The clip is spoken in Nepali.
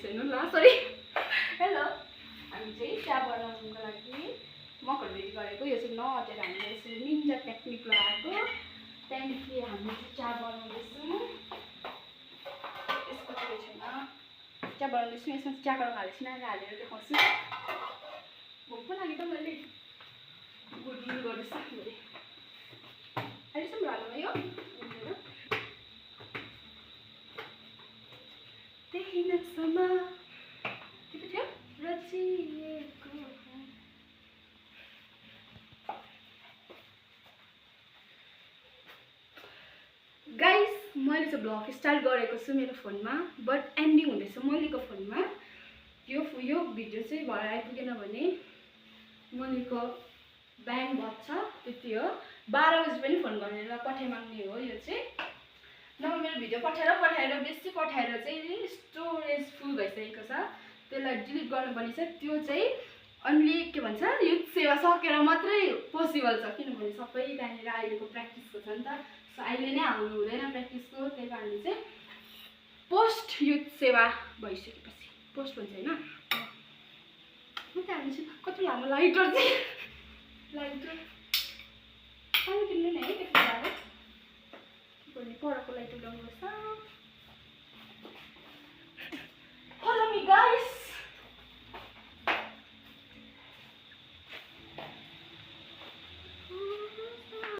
हेर्नु ल सरी हेलो हामी चाहिँ चिया बनाउनुको लागि मकहरू रेडी गरेको यो चाहिँ नअटेर हामीले यसरी निन्जा टेक्निक लगाएको त्यहाँदेखि हामी चाहिँ चिया बनाउँदैछौँ यसको चाहिँ छैन चिया बनाउँदैछौँ यसमा चियाको रङ हालेको छैन हालेर देखाउँछु भोक पो लाग्यो त मैले गुडुल गर्दैछ मैले अहिलेसम्म हाल्नु यो त्यही नक्सामा के पो थियो रचिएको गाइस मैले चाहिँ ब्लग स्टार्ट गरेको छु मेरो फोनमा बट एन्डिङ हुँदैछ मैलेको फोनमा यो भिडियो चाहिँ भएर आइपुगेन भने मैलेको ब्याङ्क बज्छ त्यति हो 12 बजी पनि फोन गरेर पठाइ माग्ने हो यो चाहिँ नभए मेरो भिडियो पठाएर बेसी पठाएर चाहिँ स्टोरेज फुल भइसकेको छ त्यसलाई डिलिट गर्नुपर्ने छ त्यो चाहिँ अन्ली के भन्छ युथ सेवा सकेर मात्रै पोसिबल छ किनभने सबै त्यहाँनिर अहिलेको प्र्याक्टिसको छ नि त सो अहिले नै हाल्नु हुँदैन प्र्याक्टिसको त्यही कारणले चाहिँ पोस्ट युथ सेवा भइसकेपछि पोस्ट भन्छ होइन म त हाल्छु कति लामो लाइटर चाहिँ लाइटर पानी किन्नु नि है त्यति जाँदा परको लाइटर ल्याउनुपर्छ